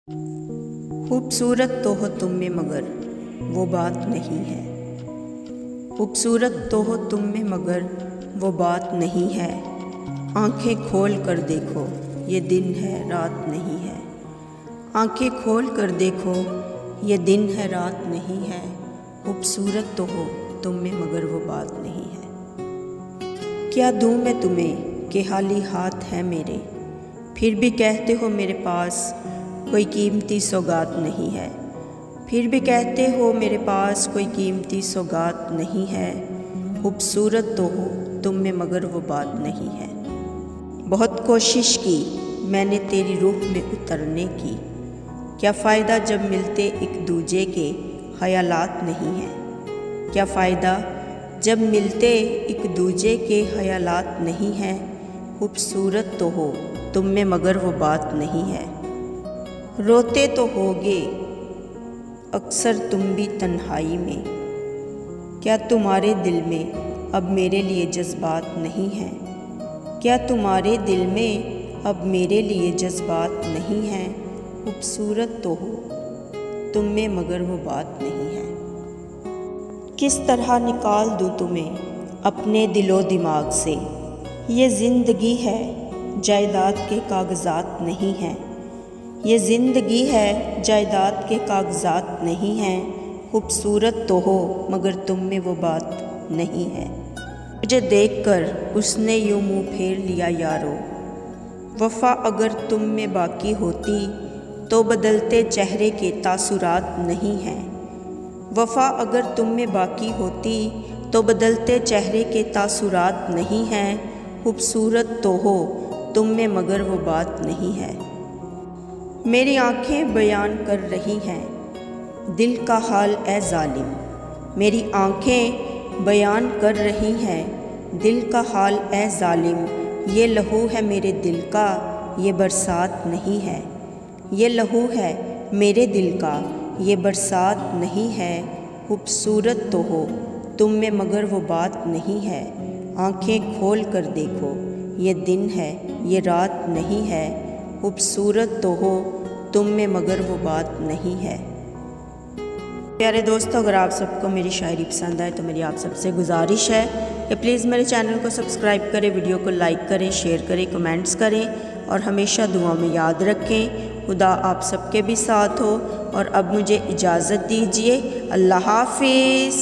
खूबसूरत तो हो तुम में मगर वो बात नहीं है। खूबसूरत तो हो तुम में मगर वो बात नहीं है। आंखें खोल कर देखो ये दिन है रात नहीं है। आंखें खोल कर देखो ये दिन है रात नहीं है। खूबसूरत तो हो तुम में मगर वो बात नहीं है। क्या दूँ मैं तुम्हें कि खाली हाथ है मेरे, फिर भी कहते हो मेरे पास कोई कीमती सौगात नहीं है। फिर भी कहते हो मेरे पास कोई कीमती सौगात नहीं है। खूबसूरत तो हो तुम में मगर वो बात नहीं है। बहुत कोशिश की मैंने तेरी रूह में उतरने की, क्या फ़ायदा जब मिलते एक दूजे के ख़यालात नहीं है। क्या फ़ायदा जब मिलते एक दूजे के ख़यालात नहीं है। खूबसूरत तो हो तुम में मगर वो बात नहीं है। रोते तो होगे अक्सर तुम भी तन्हाई में, क्या तुम्हारे दिल में अब मेरे लिए जज्बात नहीं है। क्या तुम्हारे दिल में अब मेरे लिए जज्बात नहीं है। खूबसूरत तो हो तुम में मगर वो बात नहीं है। किस तरह निकाल दूँ तुम्हें अपने दिलो दिमाग से, ये ज़िंदगी है जायदाद के कागज़ात नहीं हैं। ये ज़िंदगी है जायदाद के कागज़ात नहीं हैं। खूबसूरत तो हो मगर तुम में वो बात नहीं है। मुझे देखकर उसने यूँ मुँह फेर लिया यारो, वफ़ा अगर तुम में बाकी होती तो बदलते चेहरे के तासुरात नहीं हैं। वफ़ा अगर तुम में बाकी होती तो बदलते चेहरे के तासुरात नहीं हैं। खूबसूरत तो हो तुम में मगर वो बात नहीं है। मेरी आँखें बयान कर रही हैं दिल का हाल ए ज़ालिम। मेरी आँखें बयान कर रही हैं दिल का हाल ए ज़ालिम। ये लहू है मेरे दिल का ये बरसात नहीं है। ये लहू है मेरे दिल का ये बरसात नहीं है। खूबसूरत तो हो तुम में मगर वो बात नहीं है। आँखें खोल कर देखो ये दिन है ये रात नहीं है। खूबसूरत तो हो तुम में मगर वो बात नहीं है। प्यारे दोस्तों, अगर आप सबको मेरी शायरी पसंद आए तो मेरी आप सबसे गुजारिश है कि प्लीज़ मेरे चैनल को सब्सक्राइब करें, वीडियो को लाइक करें, शेयर करें, कमेंट्स करें और हमेशा दुआ में याद रखें। खुदा आप सबके भी साथ हो और अब मुझे इजाज़त दीजिए। अल्लाह हाफिज़।